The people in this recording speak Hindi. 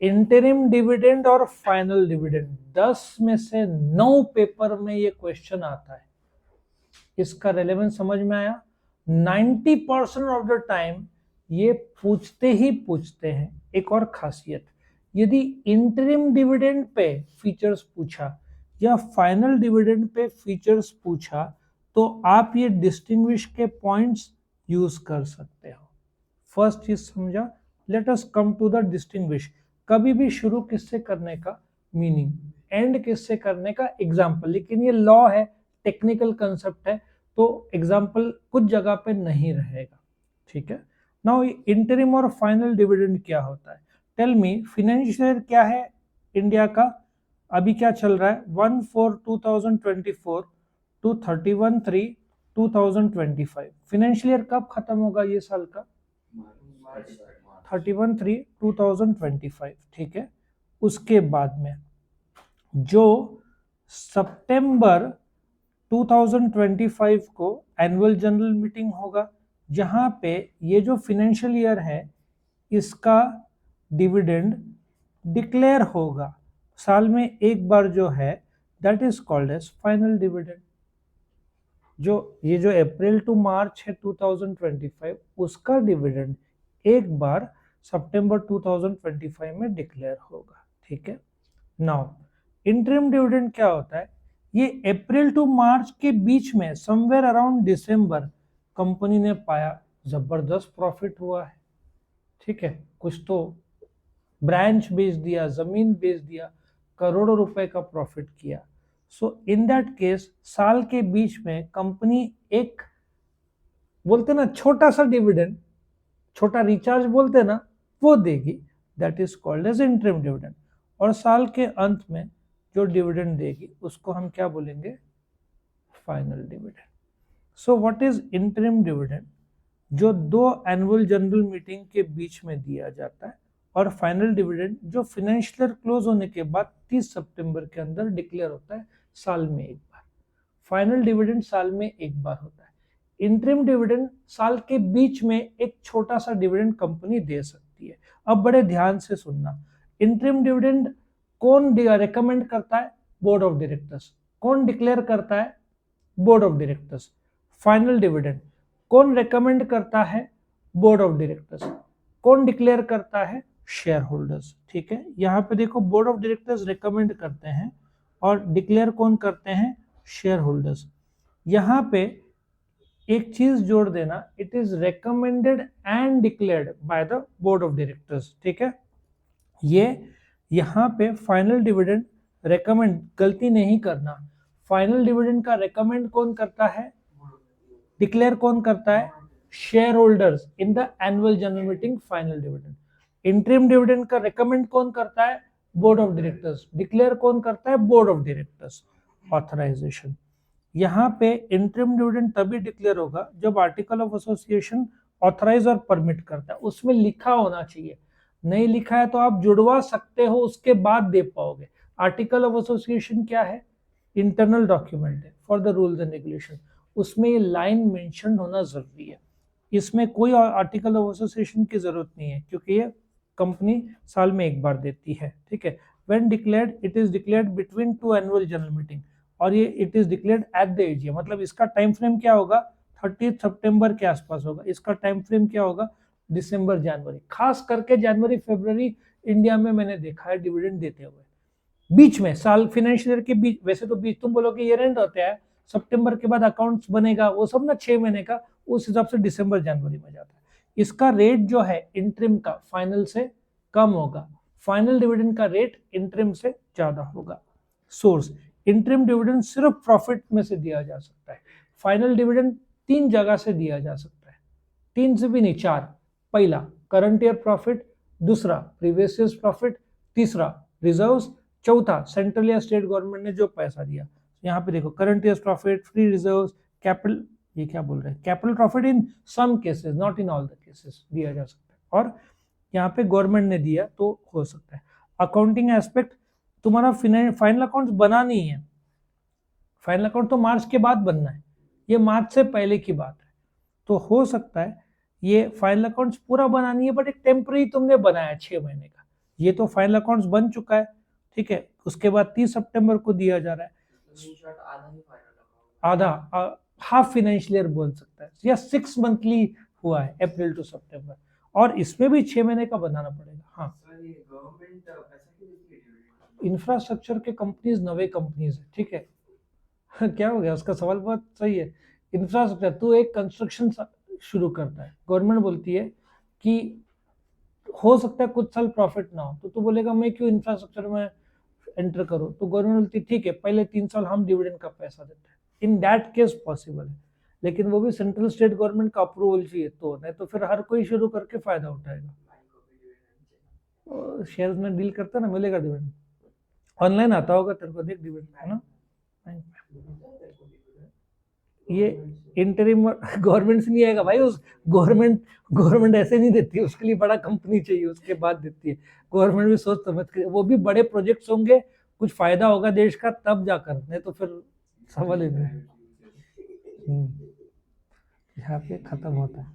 इंटरिम डिविडेंड और फाइनल डिविडेंड, 10 में से 9 पेपर में ये क्वेश्चन आता है। इसका रेलेवेंस समझ में आया? 90% ऑफ द टाइम ये पूछते ही पूछते हैं। एक और खासियत, यदि इंटरिम डिविडेंड पे फीचर्स पूछा या फाइनल डिविडेंड पे फीचर्स पूछा तो आप ये डिस्टिंग्विश के पॉइंट्स यूज कर सकते हो। फर्स्ट चीज समझा। Let us come to the distinguish. कभी भी शुरू किससे करने का, मीनिंग, एंड किससे करने का, एग्जाम्पल। लेकिन ये लॉ है, टेक्निकल कंसेप्ट है, तो एग्जाम्पल कुछ जगह पे नहीं रहेगा। ठीक है। नाउ इंटरिम और फाइनल डिविडेंड क्या होता है? टेल मी, फाइनेंशियल क्या है इंडिया का? अभी क्या चल रहा है? 1/4/2024 टू 31/3/2025। फाइनेंशियल ईयर कब खत्म होगा ये साल का? 31/3/2025। ठीक है। उसके बाद में जो सितंबर 2025 को एनुअल जनरल मीटिंग होगा, जहां पे ये जो फाइनेंशियल ईयर है इसका डिविडेंड डिक्लेयर होगा साल में एक बार, जो है that is called as final dividend. ये जो अप्रैल टू मार्च है 2025, उसका डिविडेंड एक बार सितंबर 2025 में डिक्लेयर होगा। ठीक है। नाउ इंटरिम डिविडेंड क्या होता है? ये अप्रैल टू मार्च के बीच में समवेयर अराउंड दिसंबर कंपनी ने पाया जबरदस्त प्रॉफिट हुआ है। ठीक है। कुछ तो ब्रांच बेच दिया, जमीन बेच दिया, करोड़ों रुपए का प्रॉफिट किया। सो इन दैट केस साल के बीच में कंपनी एक, बोलते ना छोटा सा डिविडेंड, छोटा रिचार्ज बोलते ना, वो देगी। That is called as interim dividend. और साल के अंत में जो डिविडेंड देगी उसको हम क्या बोलेंगे? Final dividend. So what is interim dividend? जो 2 एनुअल जनरल मीटिंग के बीच में दिया जाता है। और फाइनल डिविडेंड जो फाइनेंशियल क्लोज होने के बाद 30 सितंबर के अंदर डिक्लेयर होता है, साल में एक बार। फाइनल डिविडेंड साल में एक बार होता है। इंटरिम डिविडेंड साल के बीच में एक छोटा सा डिविडेंड कंपनी दे सकती है। अब बड़े ध्यान से सुनना, इंटरिम डिविडेंड कौन रेकमेंड करता है? Board of directors. कौन डिक्लेयर करता है? Board of directors. Final dividend कौन रेकमेंड करता है? Board of directors. कौन डिक्लेयर करता है? Share holders. ठीक है। यहाँ पे देखो, बोर्ड ऑफ डायरेक्टर्स रेकमेंड करते हैं और डिक्लेयर कौन करते हैं? Share holders. यहाँ पे एक चीज जोड़ देना, it is recommended and declared by the board of directors. ठीक है। ये यहाँ पे फाइनल डिविडेंड रेकमेंड, गलती नहीं करना, फाइनल डिविडेंड का रेकमेंड कौन करता है? डिक्लेयर कौन करता है? Share holders in the annual general meeting final dividend. Interim dividend का रेकमेंड कौन करता है? Board of directors. डिक्लेयर कौन करता है? Board of directors. ऑथराइजेशन, यहाँ पे इंटरिम डिविडेंड तभी डिक्लेयर होगा जब आर्टिकल ऑफ एसोसिएशन ऑथराइज और परमिट करता है। उसमें लिखा होना चाहिए, नहीं लिखा है तो आप जुड़वा सकते हो, उसके बाद दे पाओगे। आर्टिकल ऑफ एसोसिएशन क्या है? इंटरनल डॉक्यूमेंट है for the rules and regulation. उसमें ये लाइन मेंशन होना जरूरी है। इसमें कोई आर्टिकल ऑफ एसोसिएशन की जरूरत नहीं है क्योंकि ये कंपनी साल में एक बार देती है। ठीक है। When declared, it is declared between 2 annual general meeting, और ये it is declared at the AGM. मतलब इसका टाइम फ्रेम क्या होगा? 30 सितंबर के आसपास होगा। इसका टाइम फ्रेम क्या होगा? दिसंबर जनवरी। खास करके जनवरी फरवरी इंडिया में मैंने देखा है डिविडेंड देते हुए। बीच में साल फाइनेंशियल ईयर के बीच, वैसे तो बीच तुम बोलोगे ईयर एंड होता है, सितंबर के बाद अकाउंट्स बनेगा, वो सब ना 6 महीने का, उस हिसाब से दिसंबर जनवरी में जाता है। इसका रेट जो है इंटरिम का फाइनल से कम होगा, फाइनल डिविडेंड का रेट इंटरिम से ज्यादा होगा। सोर्स, इंटरिम डिविडेंड सिर्फ प्रॉफिट में से दिया जा सकता है। फाइनल डिविडेंड 3 जगह से दिया जा सकता है, 3 से भी नहीं 4। पहला करंट ईयर प्रॉफिट, दूसरा प्रीवियस ईयर प्रॉफिट, तीसरा रिजर्व्स, चौथा सेंट्रल या स्टेट गवर्नमेंट ने जो पैसा दिया। यहाँ पे देखो, current year profit, free reserves, capital, ये क्या बोल रहे हैं, capital profit in some cases, not in all the cases दिया जा सकता है। और यहाँ पे गवर्नमेंट ने दिया तो हो सकता है। अकाउंटिंग एस्पेक्ट, तुम्हारा फाइनल अकाउंट बना नहीं है, फाइनल अकाउंट तो मार्च के बाद बनना है, ये मार्च से पहले की बात है। तो हो सकता है ये फाइनल अकाउंट्स पूरा बना नहीं है, बट एक टेम्पररी तुमने बनाया 6 महीने का, ये तो फाइनल अकाउंट्स बन चुका है, ठीक है। उसके बाद 30 सितंबर को दिया जा रहा है, आधा हाफ फाइनेंशियल ईयर बोल सकता है, या 6 मंथली हुआ है, अप्रैल टू सितंबर, और इसमें भी 6 महीने का बनाना पड़ेगा। हाँ, इंफ्रास्ट्रक्चर के कंपनीज नवे कंपनीज है, ठीक है। क्या हो गया, उसका सवाल बहुत सही है। इंफ्रास्ट्रक्चर, तू एक कंस्ट्रक्शन शुरू करता है, गवर्नमेंट बोलती है कि हो सकता है कुछ साल प्रॉफिट ना हो, तो तू बोलेगा मैं क्यों इंफ्रास्ट्रक्चर में एंटर करो, तो गवर्नमेंट बोलती है ठीक है पहले 3 साल हम डिविडेंड का पैसा देते हैं, इन दैट केस पॉसिबल है, लेकिन वो भी सेंट्रल स्टेट गवर्नमेंट का अप्रूवल चाहिए, तो नहीं तो फिर हर कोई शुरू करके फायदा उठाएगा। शेयर में डील करता ना, मिलेगा डिविडेंड, ऑनलाइन आता होगा तेरे को, देख डिविडेंड है ना। ये इंटरिम गवर्नमेंट से नहीं आएगा भाई, उस गवर्नमेंट ऐसे नहीं देती, उसके लिए बड़ा कंपनी चाहिए, उसके बाद देती है। गवर्नमेंट भी सोच समझ के, वो भी बड़े प्रोजेक्ट्स होंगे, कुछ फायदा होगा देश का तब जाकर, नहीं तो फिर सवाल ही नहीं। यहाँ पे खत्म होता है।